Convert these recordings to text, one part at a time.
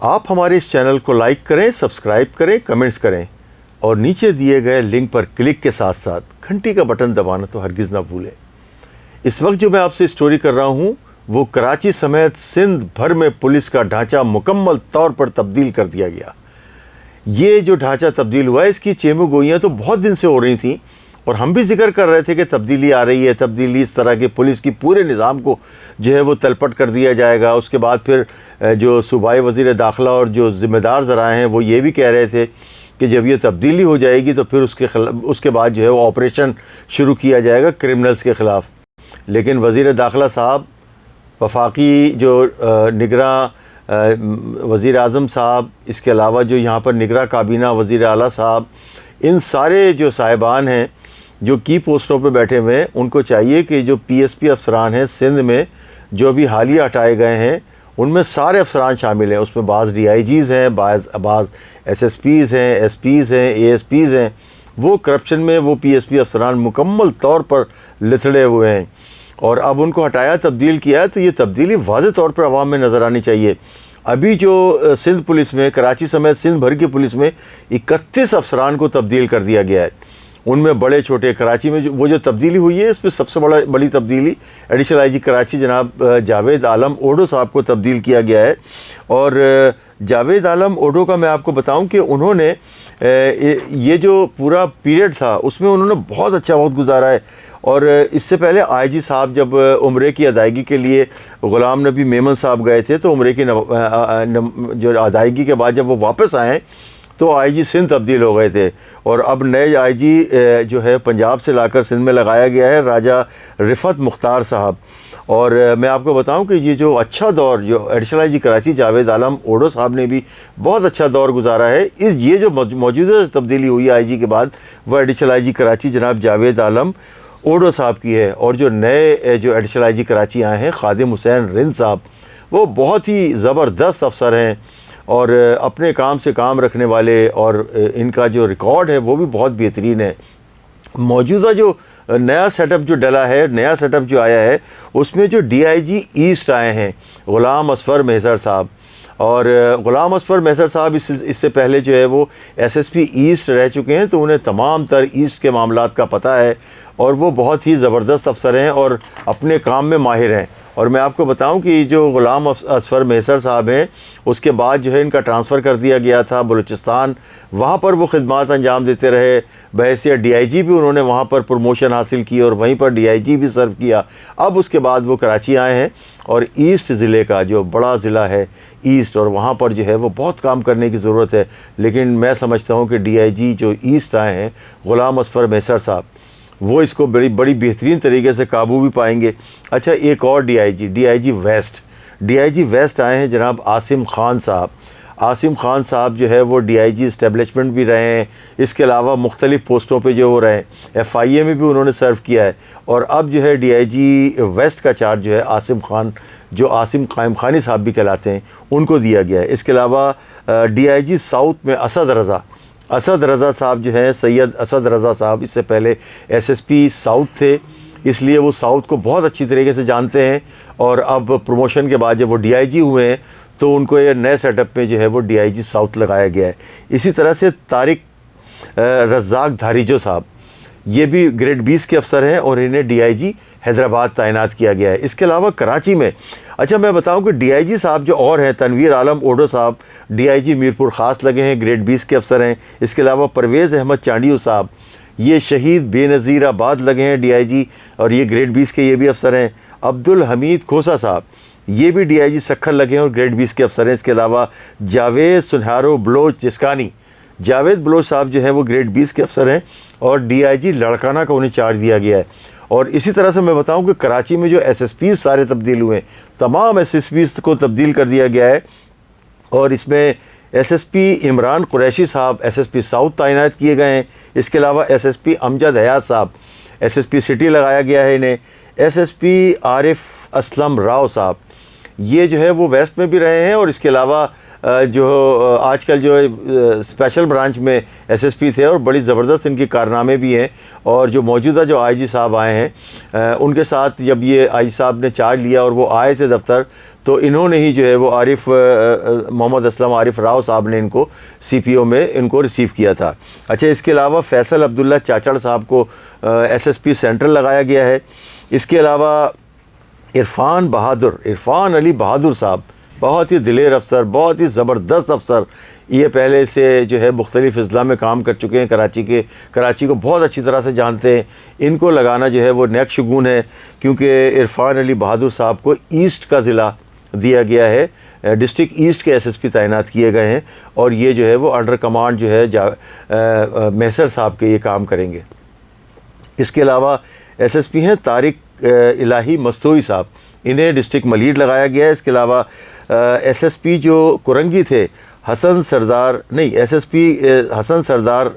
आप हमारे इस चैनल को लाइक करें, सब्सक्राइब करें, कमेंट्स करें और नीचे दिए गए लिंक पर क्लिक के साथ साथ घंटी का बटन दबाना तो हरगिज़ ना भूलें। इस वक्त जो मैं आपसे स्टोरी कर रहा हूँ वो कराची समेत सिंध भर में पुलिस का ढांचा मुकम्मल तौर पर तब्दील कर दिया गया। ये जो ढांचा तब्दील हुआ है इसकी चेमू गोइयाँ तो बहुत दिन से हो रही थी और हम भी जिक्र कर रहे थे कि तब्दीली आ रही है, तब्दीली इस तरह के पुलिस की पूरे निज़ाम को जो है वो तलपट कर दिया जाएगा। उसके बाद फिर जो सूबाई वज़ीर दाखिला और जो ज़िम्मेदार ज़राए हैं वो ये भी कह रहे थे कि जब ये तब्दीली हो जाएगी तो फिर उसके बाद जो है वो ऑपरेशन शुरू किया जाएगा क्रिमिनल्स के ख़िलाफ़। लेकिन वज़ीर दाखिला साहब, वफाकी जो निगरां वज़ीर आज़म साहब, इसके अलावा जो यहाँ पर निगरां काबीना वज़ीर आला साहब, इन सारे जो साहिबान हैं जो की पोस्टों पे बैठे हुए हैं, उनको चाहिए कि जो पीएसपी अफसरान हैं सिंध में जो अभी हालिया हटाए गए हैं उनमें सारे अफसरान शामिल हैं। उसमें बाज़ DIGs हैं, बाज़ SSPs हैं, SPs हैं, ASPs हैं। वो करप्शन में वो PSP अफसरान मुकम्मल तौर पर लिथड़े हुए हैं और अब उनको हटाया, तब्दील किया है। तो ये तब्दीली वाज़े तौर पर आवाम में नज़र आनी चाहिए। अभी जो सिंध पुलिस में, कराची समेत सिंध भर की पुलिस में 31 अफसरान को तब्दील कर दिया गया है। उनमें बड़े छोटे, कराची में वो जो तब्दीली हुई है इसमें सबसे बड़ी तब्दीली एडिशनल IG कराची जनाब जावेद आलम ओडो साहब को तब्दील किया गया है। और जावेद आलम ओडो का मैं आपको बताऊं कि उन्होंने ये जो पूरा पीरियड था उसमें उन्होंने बहुत अच्छा वक्त गुजारा है। और इससे पहले IG साहब जब उम्रे की अदायगी के लिए ग़ुलाम नबी मेमन साहब गए थे तो उम्रे की जो अदायगी के बाद जब वो वापस आए तो IG सिंध तब्दील हो गए थे और अब नए IG जो है पंजाब से लाकर सिंध में लगाया गया है, राजा रिफ़त मुख्तार साहब। और मैं आपको बताऊं कि ये जो अच्छा दौर जो एडिशनल IG कराची जावेद आलम ओडो साहब ने भी बहुत अच्छा दौर गुजारा है। ये जो मौजूदा तब्दीली हुई है IG के बाद वह एडिशनल IG कराची जनाब जावेद आलम ओडो साहब की है। और जो नए जो एडिशनल IG कराची आए हैं खादिम हुसैन रिंद साहब, वो बहुत ही ज़बरदस्त अफसर हैं और अपने काम से काम रखने वाले और इनका जो रिकॉर्ड है वो भी बहुत बेहतरीन है। मौजूदा जो नया सेटअप जो डला है, नया सेटअप जो आया है उसमें जो DIG ईस्ट आए हैं ग़ुलाम असफ़र मेहसर साहब, और ग़ुलाम असफ़र मेहसर साहब इससे पहले जो है वो SSP ईस्ट रह चुके हैं तो उन्हें तमाम तर ईस्ट के मामलात का पता है और वो बहुत ही ज़बरदस्त अफसर हैं और अपने काम में माहिर हैं। और मैं आपको बताऊं कि जो ग़ुलाम असफ़र मेहसर साहब हैं उसके बाद जो है इनका ट्रांसफ़र कर दिया गया था बलूचिस्तान, वहाँ पर वो ख़िदमत अंजाम देते रहे। बहैसियत DIG भी उन्होंने वहाँ पर प्रमोशन हासिल की और वहीं पर DIG भी सर्व किया। अब उसके बाद वो कराची आए हैं और ईस्ट ज़िले का जो बड़ा ज़िला है ईस्ट, और वहाँ पर जो है वो बहुत काम करने की ज़रूरत है। लेकिन मैं समझता हूँ कि DIG जो ईस्ट आए हैं ग़ुलाम असफ़र मेहसर साहब, वो इसको बड़ी बेहतरीन तरीके से काबू भी पाएंगे। अच्छा, एक और DIG वेस्ट आए हैं जनाब आसिम खान साहब। आसिम खान साहब जो है वो DIG इस्टेब्लिशमेंट भी रहे हैं, इसके अलावा मुख्तलिफ़ पोस्टों पे जो हो रहे हैं, FIA में भी उन्होंने सर्व किया है। और अब जो है DIG वेस्ट का चार्ज जो है आसिम खान, जो आसिम कायम खानी साहब भी कहलाते हैं, उनको दिया गया है। इसके अलावा DIG साउथ में असद रज़ा साहब जो हैं, सैयद असद रज़ा साहब इससे पहले SSP साउथ थे, इसलिए वो साउथ को बहुत अच्छी तरीके से जानते हैं। और अब प्रमोशन के बाद जब वो DIG हुए हैं तो उनको ये नए सेटअप में जो है वो DIG साउथ लगाया गया है। इसी तरह से तारिक रज़ाक धारीजो साहब, ये भी ग्रेड 20 के अफसर हैं और इन्हें DIG हैदराबाद तैनात किया गया है। इसके अलावा कराची में, अच्छा मैं बताऊं कि DIG साहब जो और हैं, तनवीर आलम ओडो साहब DIG मीरपुर ख़ास लगे हैं, ग्रेड 20 के अफसर हैं। इसके अलावा परवेज़ अहमद चांडियो साहब, ये शहीद बेनज़ीराबाद लगे हैं DIG और ये ग्रेड 20 के ये भी अफसर हैं। अब्दुल हमीद खोसा साहब, ये भी DIG सखर लगे हैं और ग्रेड 20 के अफसर हैं। इसके अलावा जावेद सुनहारो बलोच जिस्कानी, जावेद बलोच साहब जो हैं वो ग्रेड 20 के अफसर हैं और DIG लड़काना का उन्हें चार्ज दिया गया है। और इसी तरह से मैं बताऊं कि कराची में जो SSPs सारे तब्दील हुए हैं, तमाम SSPs को तब्दील कर दिया गया है और इसमें SSP इमरान कुरैशी साहब SSP साउथ तैनात किए गए हैं। इसके अलावा SSP अमजद हयात साहब SSP सिटी लगाया गया है इन्हें। SSP आरिफ असलम राव साहब, ये जो है वो वेस्ट में भी रहे हैं और इसके अलावा जो आजकल जो स्पेशल ब्रांच में SSP थे और बड़ी ज़बरदस्त इनके कारनामे भी हैं। और जो मौजूदा जो IG साहब आए हैं उनके साथ जब ये IG साहब ने चार्ज लिया और वो आए थे दफ्तर, तो इन्होंने ही जो है वो मोहम्मद असलम आरिफ राव साहब ने इनको CPO में इनको रिसीव किया था। अच्छा, इसके अलावा फैसल अब्दुल्ला चाचड़ साहब को SSP सेंट्रल लगाया गया है। इसके अलावा इरफान अली बहादुर साहब, बहुत ही दिलेर अफसर, बहुत ही ज़बरदस्त अफसर, ये पहले से जो है मुख्तलिफ़ अजला में काम कर चुके हैं, कराची को बहुत अच्छी तरह से जानते हैं। इनको लगाना जो है वो नेक शगुन है, क्योंकि इरफान अली बहादुर साहब को ईस्ट का ज़िला दिया गया है, डिस्ट्रिक्ट ईस्ट के SSP तैनात किए गए हैं, और ये जो है वो अंडर कमांड जो है मेसर साहब के ये काम करेंगे। इसके अलावा SSP हैं तारिक इलाही मस्तोई साहब, इन्हें डिस्ट्रिक्ट मलीड लगाया गया है। इसके अलावा SSP जो कुरंगी थे SSP हसन सरदार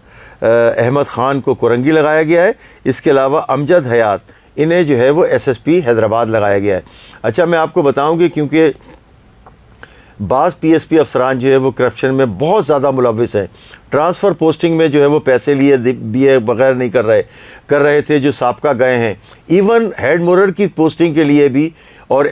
अहमद ख़ान को कुरंगी लगाया गया है। इसके अलावा अमजद हयात, इन्हें जो है वो SSP हैदराबाद लगाया गया है। अच्छा, मैं आपको बताऊं कि क्योंकि बाज़ PSP अफसरान जो है वो करप्शन में बहुत ज़्यादा मुलव्विस हैं, ट्रांसफ़र पोस्टिंग में जो है वो पैसे दिए बगैर नहीं कर रहे थे जो साबका गए हैं। इवन हेड मोरर की पोस्टिंग के लिए भी और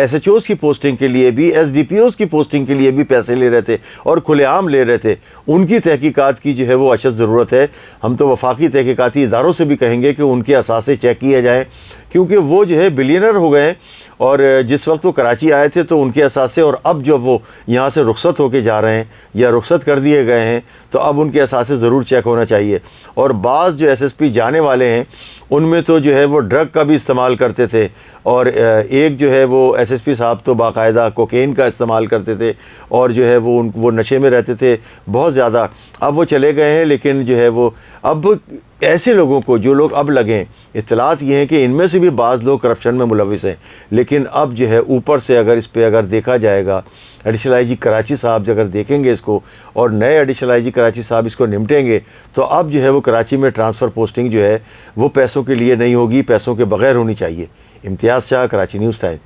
SHOs की पोस्टिंग के लिए भी, SDPOs की पोस्टिंग के लिए भी पैसे ले रहे थे और खुलेआम ले रहे थे। उनकी तहकीकात की जो है वो अशद ज़रूरत है। हम तो वफाकी तहकीकाती इदारों से भी कहेंगे कि उनके असासे चेक किए जाएँ, क्योंकि वो जो है बिलियनर हो गए हैं, और जिस वक्त वो कराची आए थे तो उनके असासे, और अब जब वो यहाँ से रुखसत होके जा रहे हैं या रुखसत कर दिए गए हैं, तो अब उनके असासे ज़रूर चेक होना चाहिए। और बाज़ जो SSP जाने वाले हैं उनमें तो जो है वो ड्रग का भी इस्तेमाल करते थे, और एक जो है वो SSP साहब तो बाकायदा कोकेन का इस्तेमाल करते थे, और जो है वो नशे में रहते थे बहुत ज़्यादा। अब वो चले गए हैं, लेकिन जो है वो अब ऐसे लोगों को, जो लोग अब लगें, इत्तलात ये हैं कि इनमें से भी बाज़ लोग करप्शन में मुलविस हैं, लेकिन अब जो है ऊपर से अगर देखा जाएगा, एडिशनल IG कराची साहब अगर देखेंगे इसको, और नए एडिशनल IG कराची साहब इसको निपटेंगे, तो अब जो है वो कराची में ट्रांसफ़र पोस्टिंग जो है वो पैसों के लिए नहीं होगी, पैसों के बग़ैर होनी चाहिए। इम्तियाज़ शाह, कराची न्यूज़ टाइम।